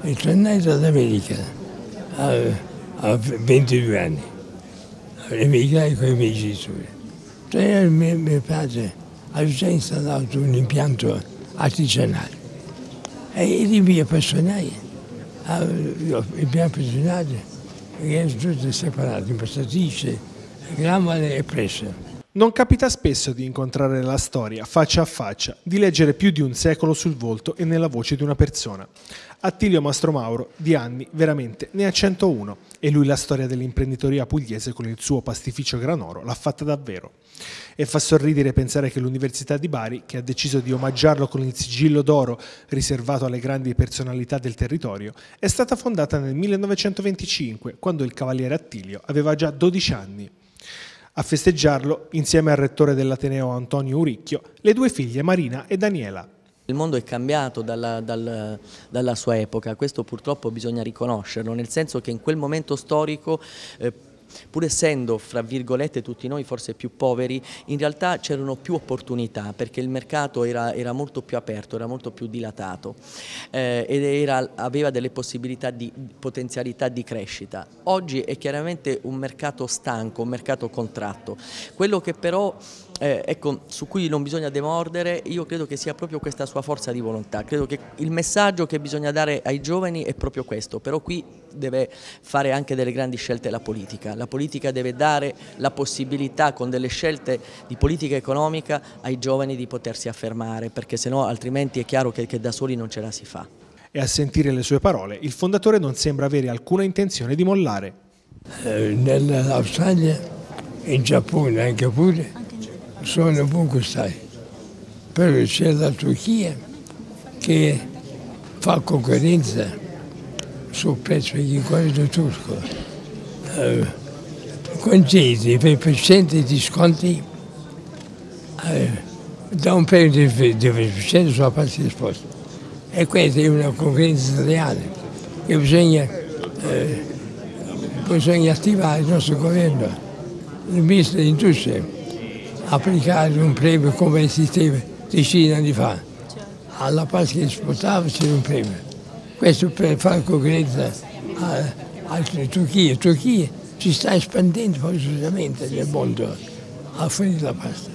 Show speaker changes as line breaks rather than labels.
e tornai dall'America a 22 anni. Emigrai con i miei genitori. Mio padre aveva già installato un impianto artigianale e lì mi appassionai all'impianto artigianale, che erano tutte separate, impastatrice, gramole e pressa.
Non capita spesso di incontrare la storia faccia a faccia, di leggere più di un secolo sul volto e nella voce di una persona. Attilio Mastromauro di anni veramente ne ha 101 e lui la storia dell'imprenditoria pugliese con il suo pastificio Granoro l'ha fatta davvero. E fa sorridere pensare che l'Università di Bari, che ha deciso di omaggiarlo con il sigillo d'oro riservato alle grandi personalità del territorio, è stata fondata nel 1925, quando il cavaliere Attilio aveva già 12 anni. A festeggiarlo, insieme al rettore dell'Ateneo Antonio Uricchio, le due figlie Marina e Daniela.
Il mondo è cambiato dalla sua epoca, questo purtroppo bisogna riconoscerlo, nel senso che in quel momento storico, pur essendo, fra virgolette, tutti noi forse più poveri, in realtà c'erano più opportunità perché il mercato era molto più aperto, era molto più dilatato ed aveva delle possibilità di potenzialità di crescita. Oggi è chiaramente un mercato stanco, un mercato contratto. Quello che però ecco, su cui non bisogna demordere, io credo che sia proprio questa sua forza di volontà. Credo che il messaggio che bisogna dare ai giovani è proprio questo, però qui deve fare anche delle grandi scelte la politica. La politica deve dare la possibilità, con delle scelte di politica economica, ai giovani di potersi affermare, perché sennò altrimenti è chiaro che da soli non ce la si fa.
E a sentire le sue parole, il fondatore non sembra avere alcuna intenzione di mollare.
Nell'Australia, in Giappone anche pure, sono ovunque stai. Però c'è la Turchia che fa concorrenza sul prezzo di quello turco. Concedi 20% di sconti da un prezzo di 20% sulla parte di sposta. E questa è una concorrenza reale che bisogna attivare il nostro governo, il ministro dell'Industria, applicare un premio come esisteva decine di anni fa. Alla parte che esportava c'era un premio. Questo per fare concorrenza alla Turchia. La Turchia si sta espandendo positivamente nel mondo a fuori della pasta.